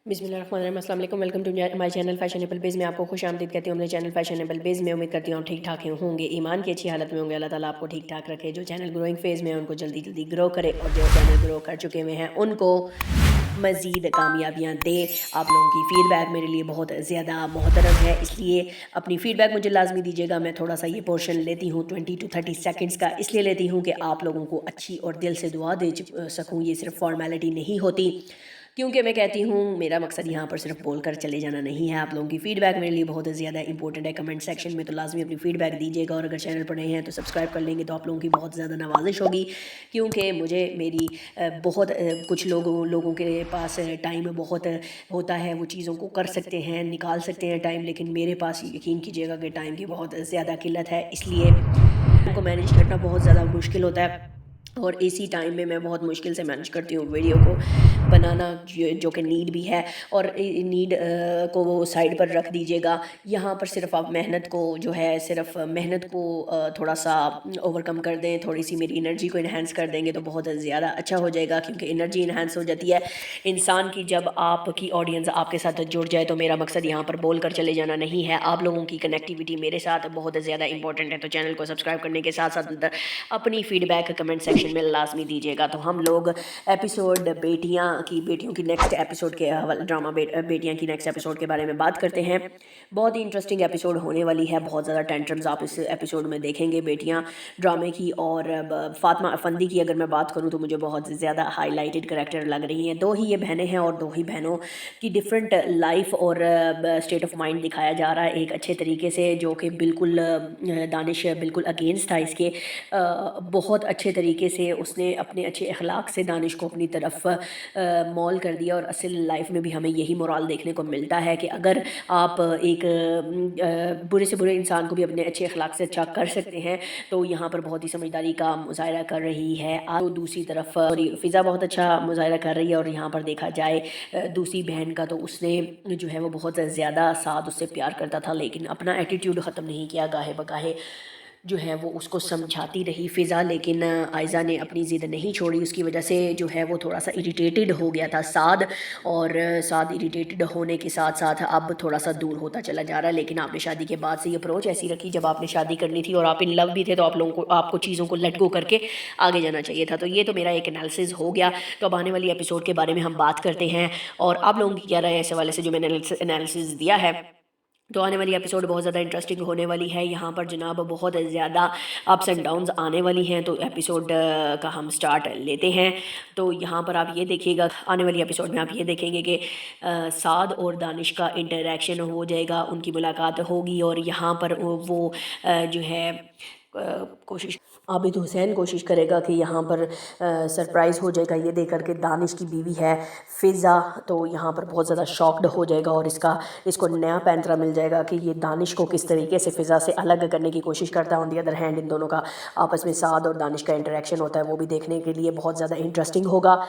बिस्मिल्लाहिर्रहमानिर्रहीम। अस्सलाम वालेकुम। Welcome to my channel fashionable बेज में आपको खुश आमदीद कहती हूँ अपने चैनल फैशनेबल बेज में। उम्मीद करती हूँ ठीक ठाक होंगे, ईमान की अच्छी हालत में होंगे। अल्लाह ताला आपको ठीक ठाक रखे। जो चैनल ग्रोइंग फेज़ में है उनको जल्दी जल्दी ग्रो करे, और जो चैनल ग्रो कर चुके हुए हैं उनको मज़ीद कामयाबियाँ दे। आप लोगों की फ़ीडबैक मेरे लिए बहुत ज़्यादा मोहतरम है, इसलिए अपनी फ़ीडबैक मुझे लाजमी दीजिएगा। मैं थोड़ा सा ये पोर्शन लेती हूँ 20 to 30 सेकंड्स का, इसलिए लेती हूँ कि आप लोगों को अच्छी और दिल से दुआ दे सकूँ। ये सिर्फ फॉर्मेलिटी नहीं होती, क्योंकि मैं कहती हूँ मेरा मकसद यहाँ पर सिर्फ बोल कर चले जाना नहीं है। आप लोगों की फ़ीडबैक मेरे लिए बहुत ज़्यादा इंपॉर्टेंट है। कमेंट सेक्शन में तो लाजमी अपनी फ़ीडबैक दीजिएगा, और अगर चैनल पर नए हैं तो सब्सक्राइब कर लेंगे तो आप लोगों की बहुत ज़्यादा नवाजिश होगी, क्योंकि मुझे मेरी बहुत कुछ लोगों के पास टाइम बहुत होता है, वो चीज़ों को कर सकते हैं, निकाल सकते हैं टाइम, लेकिन मेरे पास यकीन कीजिएगा कि टाइम की बहुत ज़्यादा किल्लत है, इसलिए उनको मैनेज करना बहुत ज़्यादा मुश्किल होता है। और इसी टाइम में मैं बहुत मुश्किल से मैनेज करती हूँ वीडियो को बनाना, जो कि नीड भी है, और नीड को वो साइड पर रख दीजिएगा। यहाँ पर सिर्फ आप मेहनत को जो है, सिर्फ मेहनत को थोड़ा सा ओवरकम कर दें, थोड़ी सी मेरी एनर्जी को इन्हेंस कर देंगे तो बहुत ज़्यादा अच्छा हो जाएगा, क्योंकि एनर्जी इन्हेंस हो जाती है इंसान की जब आपकी ऑडियंस आपके साथ जुड़ जाए। तो मेरा मकसद यहाँ पर बोल कर चले जाना नहीं है, आप लोगों की कनेक्टिविटी मेरे साथ बहुत ज़्यादा इंपॉर्टेंट है। तो चैनल को सब्सक्राइब करने के साथ साथ अपनी फ़ीडबैक कमेंट सेक्शन में लाजमी दीजिएगा। तो हम लोग एपिसोड बेटियों की नेक्स्ट एपिसोड के ड्रामा बेटियां की नेक्स्ट एपिसोड के बारे में बात करते हैं। बहुत ही इंटरेस्टिंग एपिसोड होने वाली है, बहुत ज़्यादा टेंट्रम्स आप इस एपिसोड में देखेंगे बेटियां ड्रामे की। और फातिमा अफंदी की अगर मैं बात करूं तो मुझे बहुत ज़्यादा हाईलाइटेड करेक्टर लग रही हैं। दो ही ये बहनें हैं, और दो ही बहनों की डिफरेंट लाइफ और स्टेट ऑफ माइंड दिखाया जा रहा है एक अच्छे तरीके से, जो कि बिल्कुल दानिश बिल्कुल अगेंस्ट था इसके। बहुत अच्छे तरीके से उसने अपने अच्छे अखलाक से दानिश को अपनी तरफ मॉल कर दिया। और असल लाइफ में भी हमें यही मोरल देखने को मिलता है कि अगर आप एक बुरे से बुरे इंसान को भी अपने अच्छे अखलाक से अच्छा कर सकते हैं, तो यहाँ पर बहुत ही समझदारी का मुजाहरा कर रही है। तो दूसरी तरफ फ़िज़ा बहुत अच्छा मुजाहरा कर रही है। और यहाँ पर देखा जाए दूसरी बहन का, तो उसने जो है वो बहुत ज़्यादा साथ उससे प्यार करता था, लेकिन अपना एटीट्यूड ख़त्म नहीं किया, गाहे बगाहे जो है वो उसको समझाती रही फ़िज़ा। लेकिन आयज़ा ने अपनी ज़िद नहीं छोड़ी, उसकी वजह से जो है वो थोड़ा सा इरिटेटेड हो गया था साद। और साद इरिटेटेड होने के साथ साथ अब थोड़ा सा दूर होता चला जा रहा है। लेकिन आपने शादी के बाद से ये अप्रोच ऐसी रखी, जब आपने शादी करनी थी और आप इन लव भी थे, तो आप लोगों को आपको चीज़ों को लेट गो करके आगे जाना चाहिए था। तो ये तो मेरा एक एनालिसिस हो गया। तो अब आने वाली एपिसोड के बारे में हम बात करते हैं, और आप लोगों की क्या राय है इस हवाले से जो मैंने एनालिसिस दिया है। तो आने वाली एपिसोड बहुत ज़्यादा इंटरेस्टिंग होने वाली है। यहाँ पर जनाब बहुत ज़्यादा अप्स एंड डाउन्स आने वाली हैं। तो एपिसोड का हम स्टार्ट लेते हैं। तो यहाँ पर आप ये देखिएगा, आने वाली एपिसोड में आप ये देखेंगे कि साद और दानिश का इंटरेक्शन हो जाएगा, उनकी मुलाकात होगी। और यहाँ पर वो जो है कोशिश आबिद हुसैन कोशिश करेगा कि यहाँ पर सरप्राइज़ हो जाएगा ये देख कर के दानिश की बीवी है फ़िज़ा। तो यहाँ पर बहुत ज़्यादा शॉक्ड हो जाएगा, और इसको नया पैंतरा मिल जाएगा कि ये दानिश को किस तरीके से फ़िज़ा से अलग करने की कोशिश करता है। On the other hand in दोनों का आपस में साद और दानिश का इंटरेक्शन होता है, वो भी देखने के लिए बहुत ज़्यादा इंटरेस्टिंग होगा।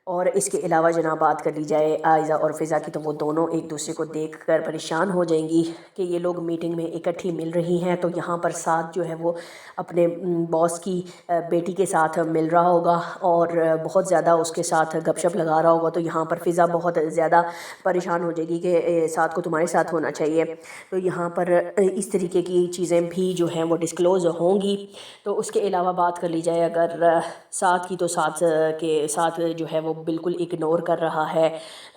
और इसके अलावा जनाब बात कर ली जाए आयज़ा और फ़िज़ा की, तो वो दोनों एक दूसरे को देखकर परेशान हो जाएंगी कि ये लोग मीटिंग में इकट्ठी मिल रही हैं। तो यहाँ पर साथ जो है वो अपने बॉस की बेटी के साथ मिल रहा होगा, और बहुत ज़्यादा उसके साथ गपशप लगा रहा होगा। तो यहाँ पर फ़िज़ा बहुत ज़्यादा परेशान हो जाएगी कि साथ को तुम्हारे साथ होना चाहिए। तो यहाँ पर इस तरीके की चीज़ें भी जो हैं वो डिस्क्लोज़ होंगी। तो उसके अलावा बात कर ली जाए अगर साथ की, तो साथ के साथ जो है वो बिल्कुल इग्नोर कर रहा है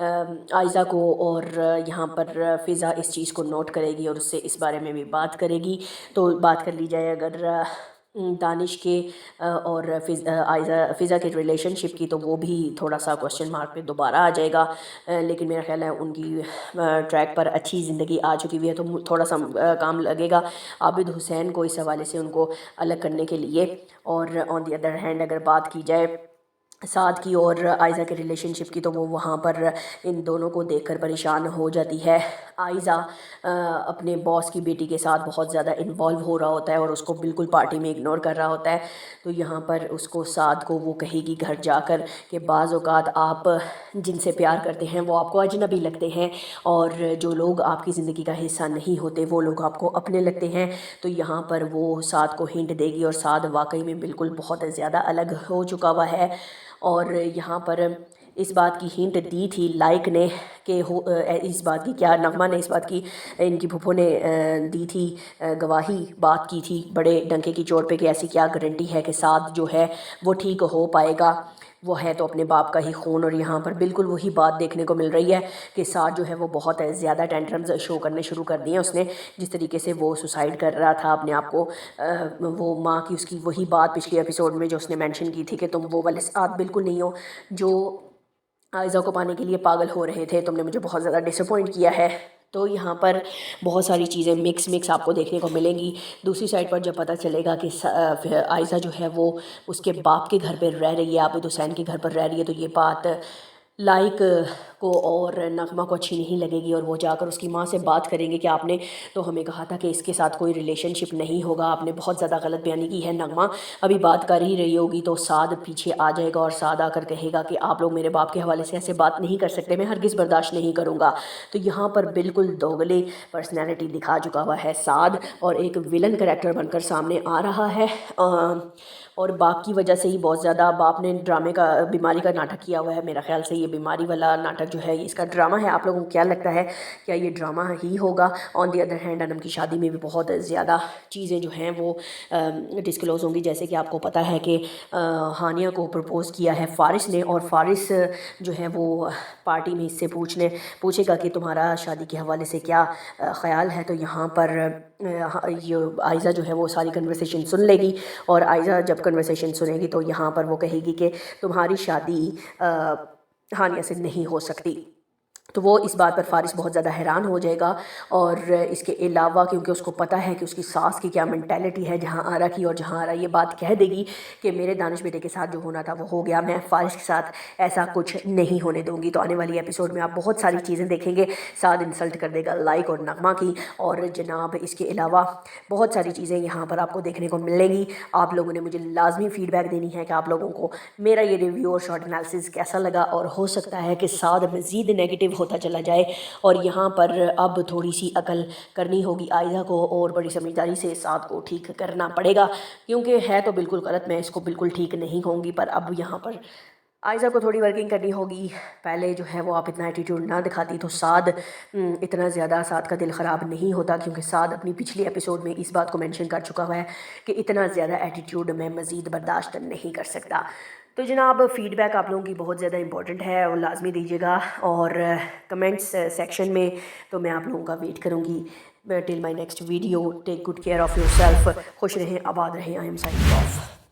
आयज़ा को। और यहाँ पर फ़िज़ा इस चीज़ को नोट करेगी और उससे इस बारे में भी बात करेगी। तो बात कर ली जाए अगर दानिश के और फ़िज़ा के रिलेशनशिप की, तो वो भी थोड़ा सा क्वेश्चन मार्क पे दोबारा आ जाएगा। लेकिन मेरा ख्याल है उनकी ट्रैक पर अच्छी ज़िंदगी आ चुकी हुई है, तो थोड़ा सा काम लगेगा आबिद हुसैन को इस हवाले से उनको अलग करने के लिए। और ऑन दी अदर हैंड अगर बात की जाए साथ की और आयज़ा के रिलेशनशिप की, तो वो वहाँ पर इन दोनों को देखकर परेशान हो जाती है। आयज़ा अपने बॉस की बेटी के साथ बहुत ज़्यादा इन्वॉल्व हो रहा होता है, और उसको बिल्कुल पार्टी में इग्नोर कर रहा होता है। तो यहाँ पर उसको साथ को वो कहेगी घर जाकर कि बाज़ औक़ात आप जिनसे प्यार करते हैं वो आपको अजनबी लगते हैं, और जो लोग आपकी ज़िंदगी का हिस्सा नहीं होते वो लोग आपको अपने लगते हैं। तो यहाँ पर वो साथ को हिंट देगी, और साथ वाकई में बिल्कुल बहुत ज़्यादा अलग हो चुका हुआ है। और यहाँ पर اس بات کی ہنٹ دی تھی لائک نے کہ اس بات کی کیا نغمہ نے اس بات کی ان کی پھپھو نے دی تھی گواہی بات کی تھی بڑے ڈنکے کی چوٹ پہ کہ ایسی کیا گارنٹی ہے کہ سعد جو ہے وہ ٹھیک ہو پائے گا، وہ ہے تو اپنے باپ کا ہی خون۔ اور یہاں پر بالکل وہی بات دیکھنے کو مل رہی ہے کہ سعد جو ہے وہ بہت زیادہ ٹینٹرمز شو کرنے شروع کر دیے اس نے، جس طریقے سے وہ سوسائڈ کر رہا تھا اپنے آپ کو، وہ ماں کی اس کی وہی بات پچھلے ایپیسوڈ میں جو اس نے مینشن کی تھی کہ تم وہ والے سعد بالکل نہیں ہو جو عائزہ کو پانے کے لیے پاگل ہو رہے تھے، تم نے مجھے بہت زیادہ ڈس اپوائنٹ کیا ہے۔ تو یہاں پر بہت ساری چیزیں مکس آپ کو دیکھنے کو ملیں گی۔ دوسری سائڈ پر جب پتہ چلے گا کہ عائزہ جو ہے وہ اس کے باپ کے گھر پہ رہ رہی ہے، عابد حسین کے گھر پر رہ رہی ہے، تو یہ بات لائک کو اور نغمہ کو اچھی نہیں لگے گی، اور وہ جا کر اس کی ماں سے بات کریں گے کہ آپ نے تو ہمیں کہا تھا کہ اس کے ساتھ کوئی ریلیشن شپ نہیں ہوگا، آپ نے بہت زیادہ غلط بیانی کی ہے۔ نغمہ ابھی بات کر ہی رہی ہوگی تو سعد پیچھے آ جائے گا اور سعد آ کر کہے گا کہ آپ لوگ میرے باپ کے حوالے سے ایسے بات نہیں کر سکتے، میں ہرگز برداشت نہیں کروں گا۔ تو یہاں پر بالکل دوگلی پرسنالٹی دکھا چکا ہوا ہے سعد، اور ایک ویلن کریکٹر بن کر سامنے آ رہا ہے، اور باپ کی وجہ سے ہی بہت زیادہ باپ نے ڈرامے کا بیماری کا ناٹک کیا ہوا ہے۔ میرا خیال سے یہ بیماری والا ناٹک جو ہے اس کا ڈرامہ ہے۔ آپ لوگوں کو کیا لگتا ہے، کیا یہ ڈرامہ ہی ہوگا؟ آن دی ادر ہینڈ انم کی شادی میں بھی بہت زیادہ چیزیں جو ہیں وہ ڈسکلوز ہوں گی، جیسے کہ آپ کو پتہ ہے کہ ہانیہ کو پرپوز کیا ہے فارس نے، اور فارس جو ہے وہ پارٹی میں اس سے پوچھے گا کہ تمہارا شادی کے حوالے سے کیا خیال ہے۔ تو یہاں پر یہ عائزہ جو ہے وہ ساری کنورسیشن سن لے گی، اور عائزہ جب کنورسیشن سنے گی تو یہاں پر وہ کہے گی کہ تمہاری شادی ہانیہ سے نہیں ہو سکتی۔ تو وہ اس بات پر فارس بہت زیادہ حیران ہو جائے گا، اور اس کے علاوہ کیونکہ اس کو پتہ ہے کہ اس کی ساس کی کیا مینٹیلٹی ہے، جہاں آرا کی، اور جہاں آرا یہ بات کہہ دے گی کہ میرے دانش بیٹے کے ساتھ جو ہونا تھا وہ ہو گیا، میں فارس کے ساتھ ایسا کچھ نہیں ہونے دوں گی۔ تو آنے والی ایپیسوڈ میں آپ بہت ساری چیزیں دیکھیں گے، سعد انسلٹ کر دے گا لائک اور نغمہ کی، اور جناب اس کے علاوہ بہت ساری چیزیں یہاں پر آپ کو دیکھنے کو ملیں گی۔ آپ لوگوں نے مجھے لازمی فیڈ بیک دینی ہے کہ آپ لوگوں کو میرا یہ ریویو اور شارٹ انالیسز کیسا لگا، اور ہو سکتا ہے کہ سعد مزید نیگیٹو ہوتا چلا جائے، اور یہاں پر اب تھوڑی سی عقل کرنی ہوگی عائزہ کو، اور بڑی سمجھداری سے سعد کو ٹھیک کرنا پڑے گا، کیونکہ ہے تو بالکل غلط، میں اس کو بالکل ٹھیک نہیں کہوں گی، پر اب یہاں پر عائزہ کو تھوڑی ورکنگ کرنی ہوگی۔ پہلے جو ہے وہ آپ اتنا ایٹیٹیوڈ نہ دکھاتی تو سعد اتنا زیادہ سعد کا دل خراب نہیں ہوتا، کیونکہ سعد اپنی پچھلی ایپیسوڈ میں اس بات کو مینشن کر چکا ہوا ہے کہ اتنا زیادہ ایٹیٹیوڈ میں مزید برداشت نہیں کر سکتا۔ تو جناب فیڈ بیک آپ لوگوں کی بہت زیادہ امپورٹنٹ ہے، اور لازمی دیجیے گا، اور کمنٹس سیکشن میں تو میں آپ لوگوں کا ویٹ کروں گی۔ Till my next video, take good care of yourself, خوش رہیں آباد رہیں، آئی ایم سائننگ آف۔